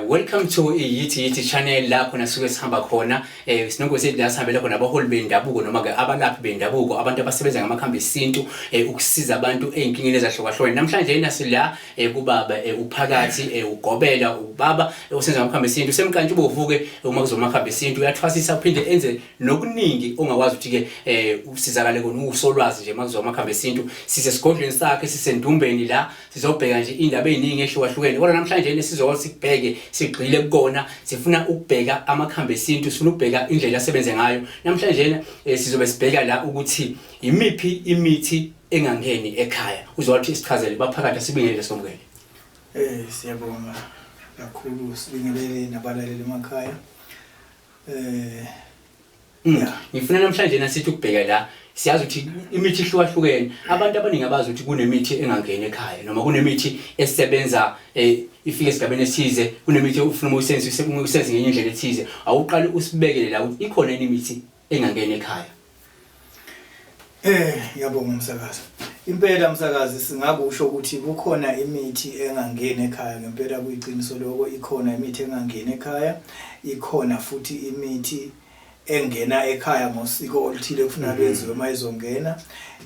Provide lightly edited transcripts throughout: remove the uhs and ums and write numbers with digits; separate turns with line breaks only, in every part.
Welcome to yithi channel lapho nasuke sihamba khona sinongoze la sihambela khona abaholi bendabuko noma ke abalaphi bendabuko abantu abasebenza ngamakhambi esintu ukusiza abantu einkingeni ezahlukahlukene. Namhlanje nasi la kubaba uphakathi ugobela ubaba osenza ngamakhambi esintu semkantsho ubovuke uma kuzomakhambi esintu uyathwasisa uphinde enze nokuningi ongakwazi ukuthi ke usizakale kona usolwazi nje makuzomakhambi esintu sise sigodlweni sakhe sisendumbeni la sizobheka nje indaba eziningi ehlukahlukene. Kodwa namhlanje sizothi sibheke sigxile kukona sifuna ukubheka amakhambi esintu sifuna ukubheka indlela asebenze ngayo. Namhlanje sizobe sibheka la ukuthi imiphi imithi engangeni ekhaya uzowathi isichazele baphakathi asibingelele somukele.
Siyabonga kakhulu sibingelele nabalaleli emakhaya.
Ngifuna namhlanje sithi ukubheka la siyazi ukuthi imithi ihlukahlukene abantu abaningi abazi ukuthi kunemithi engangeni ekhaya noma kunemithi esebenza ifike esigabeni esize kunemithi ufuna usenze ngenye indlela ethize awuqali usibekele la ukuthi ikhona imithi engangeni ekhaya.
Ngiyabonga umsakazi. Impela umsakazi singakusho ukuthi kukhona imithi engangeni ekhaya ngempela kuyiqiniso lokho ikhona imithi engangeni ekhaya ikhona futhi imithi engena ekhaya ngosiko oluthile kufuna lwenziwe mayizongena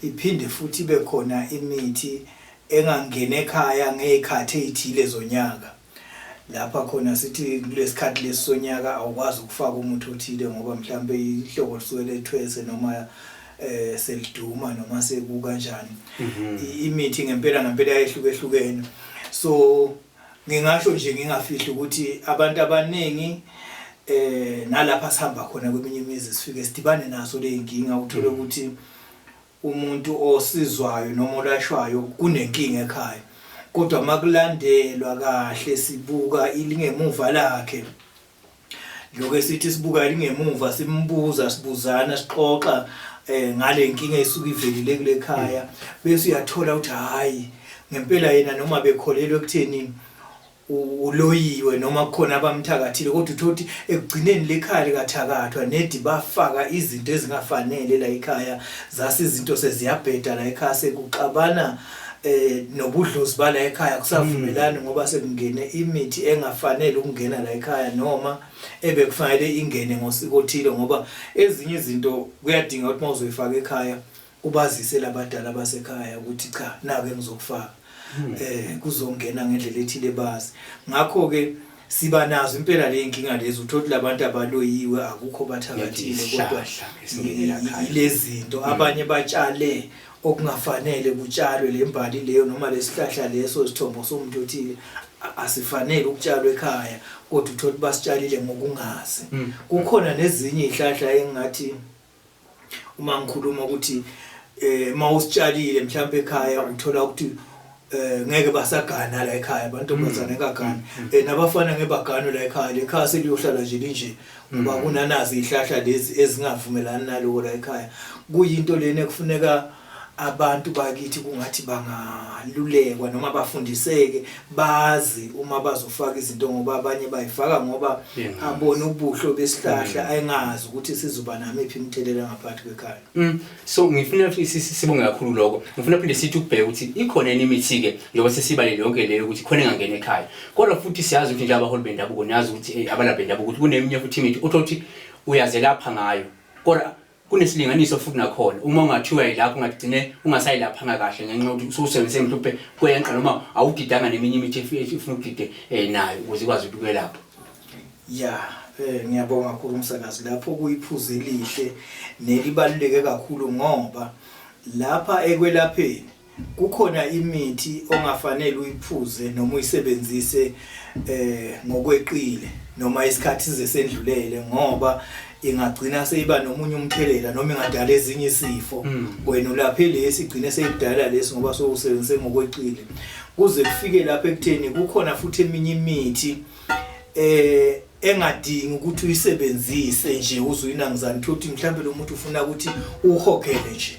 iphinde futhi bekhona imithi engangena ekhaya ngezikhathi ezithile zonyaka lapha khona sithi kulesikhathi lesonyaka awukwazi ukufaka umuntu othile ngoba mhlambe ihlobo lisuke lethwese noma seliduma noma sekuka kanjani imithi ngempela ayihlukehlukene. So ngingasho nje ngingafihli ukuthi abantu abaningi nalapha sihamba khona kweminye imizi sifike sidibane naso le inkinga uthola ukuthi umuntu osizwayo noma olashwayo kunenkinga ekhaya kodwa makulandelwa kahle sibuka ilingemuva lakhe lokho sithi sibuka ilingemuva simbuza sibuzana sixoxa ngale inkinga esuka ivelile kule ekhaya bese uyathola ukuthi hayi ngempela yena noma bekholelwe ekutheni uloyiwe noma kukhona abamthakathile kodwa uthothi ekugcineni lekhaya likathakathwa nedi bafaka izinto ezingafanele la ekhaya zase izinto seziyabheda la ekhaya sekuxabana nobudlozi bala ekhaya kusavumelana ngoba sekungene imithi engafanele ukungena la ekhaya noma ebekufanele ingene ngosiko othile ngoba ezinye izinto kuyadinga ukuthi mawuzoyifaka ekhaya ubazise labadala basekhaya ukuthi cha nake ngizokufaka kuzongena ngendlela ethile bazi. Ngakho ke siba nazo impela le inkinga lezi uthothi labantu abaloyiwe akukho bathakathile kodwa lezi zinto abanye batshale okungafanele kutshalwe lembali leyo noma lesihlahla leso sithombo somuntu othile asifanele ukutshalwa ekhaya kodwa uthothi basitshalile ngokungazi. Kukhona nezinye izihlahla engathi uma ngikhuluma ukuthi mawusitshalile mhlawumbe ekhaya uthola ukuthi ngeke basagana la ekhaya abantu bazana ngagana nabafana ngebagano la ekhaya lekhaya seliyohlala nje linje ngoba kunanazi ihlahla lezi ezingavumelana naloko la ekhaya kuyinto lene kufuneka abantu bakithi kungathi bangalulekwa noma bafundiseke bazi uma bazofaka izinto ngoba abanye bayifaka ngoba abona ubuhlo besihlahla ayingazi ukuthi sizoba namiphi imthelela ngaphakathi kwekhaya.
So ngifuna ukuthi sibonge kakhulu lokho ngifuna phinde sithi ukubheka ukuthi ikhona imithi ke njengoba sesibalele yonke leyo ukuthi khona engangena ekhaya kodwa futhi siyazi ukuthi nje abaholi bendabuko niyazi ukuthi abalaphi bendabuko ukuthi kuneminye futhi imithi uthothi uyazelapha ngayo kodwa kunesilinganiso futhi nakhona uma ungathiwa yilapho ungagcine ungasayilaphanga kahle ngenxa yokuthi ususebenzise mhlawumbe kwenqa noma awudidanga neminye imithi efuna ukudide nayo ukuze ikwazi ukwelapha.
Ngiyabonga kakhulu umsakazi lapho kuyiphuze elihle nelibaluleke kakhulu ngoba lapha ekwelapheni kukhona imithi ongafanele uyiphuze noma uyisebenzise ngokweqile noma isikhathi sesendlulele ngoba ingagcina seyiba nomunye umthelela noma ingadala ezinye isifo wena ulaphele lesigcine seyidala leso ngoba sowusebenzise ngokweqile kuze kufike lapha ekutheni kukhona futhi eminye imithi engadingi ukuthi uyisebenzise nje uzuyinangizana ukuthi mhlambe lo muntu ufuna ukuthi uhogele nje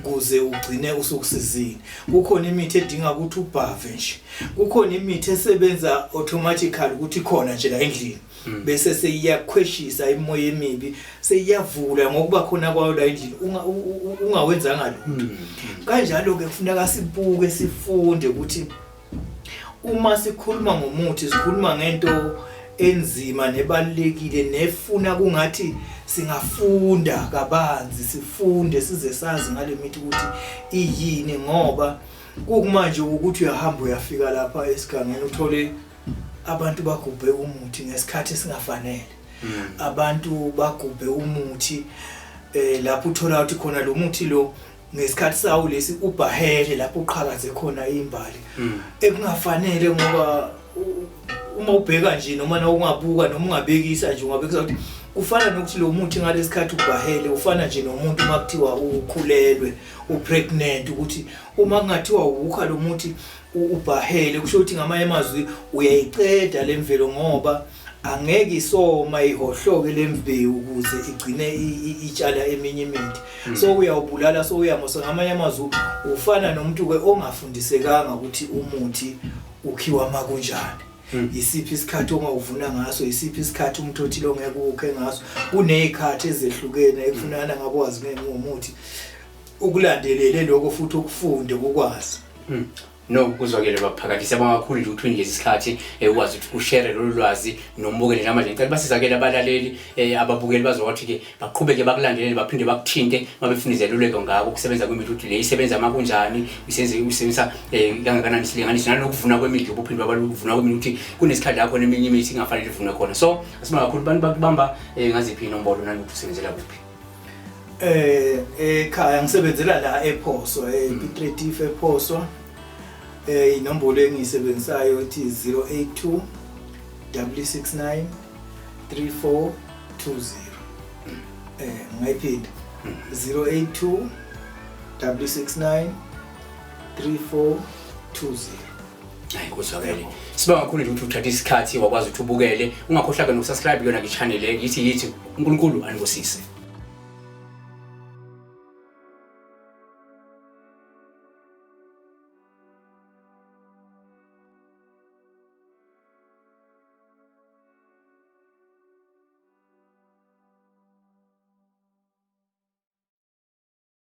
kuze ugcine usukusizini. Kukhona imithi edinga ukuthi ubhave nje kukhona imithi esebenza automatically ukuthi khona nje la endlini bese seyiyakhweshisa imoya emibi seyiyavula ngokuba khona kwayo la endlini ungawenzanga lutho kanjalo ke kufuneka sibuke sifunde ukuthi uma sikhuluma ngomuthi sikhuluma ngento enzima nebalekile nefuna kungathi singafunda kabanzi sifunde size sazi ngalemithi ukuthi iyini ngoba kumanje ukuthi uyahamba uyafika lapha esigangeni uthole abantu bagubhe umuthi ngesikhathi singafanele abantu bagubhe umuthi lapho uthola ukuthi khona lo muthi lo ngesikhathi sawo lesi ubahele lapho uqhakaze khona imbali ekungafanele ngoba uma ubheka nje noma na ungabuka noma ungabekisa nje ungabekisa ukuthi ufana nokuthi lo muthi ngalesikhathi ubahele ufana nje nomuntu makuthiwa ukhulelwe upregnant ukuthi uma kungathiwa ukha lo muthi ubahele kusho ukuthi ngamanye amazwi uyayiqeda lemvelo ngoba angeke isoma ihohloke lembewu ukuze igcine itshala eminye imithi so uyawubulala so uyamosa ngamanye amazwi ufana nomuntu ke ongafundisekanga ukuthi umuthi ukhiwa makunjani isiphi isikhathi ongawuvuna ngaso isiphi isikhathi umuntu othile ongeke ukhe ngaso kunezikhathi ezehlukene ekufunana ngakwazi ngomuthi ukulandelele lokho futhi ukufunde ukwazi
no kuzwakele baphakathi abangakhulu nje ukuthi ngezi isikhathi ukwazi ukuthi ushare lolu lwazi nombukele nje manje ngicela basizakele abalaleli ababukeli bazokwathi ke baqhubeke bakulandelele baphinde bakuthinte mabefundise luleko ngako ukusebenza kwemithi ukuthi le isebenza makunjani usebenzisa kangakanani isilinganiso nanokuvuna kwemithi ubuphinde babalukuvuna kwemithi ukuthi kunesikhathi lapho neminye imithi ingafanele ivunwe khona so asiba kakhulu bantu bakubamba ngaziphi inombolo nanokuthi usebenzela kuphi
ekhaya ngisebenzela la ePhoso Piet ePhoso inombolo engiyisebenzisayo ethi 082 669 3420 ngayiphinda 082 669 3420
hayi kuzwakele siba kakhulu nje ukuthi uthathe isikhathi wakwazi ukuthi ubukele ungakhohlwa nokusubscribe yona ke channel yithi uNkulunkulu anibusise.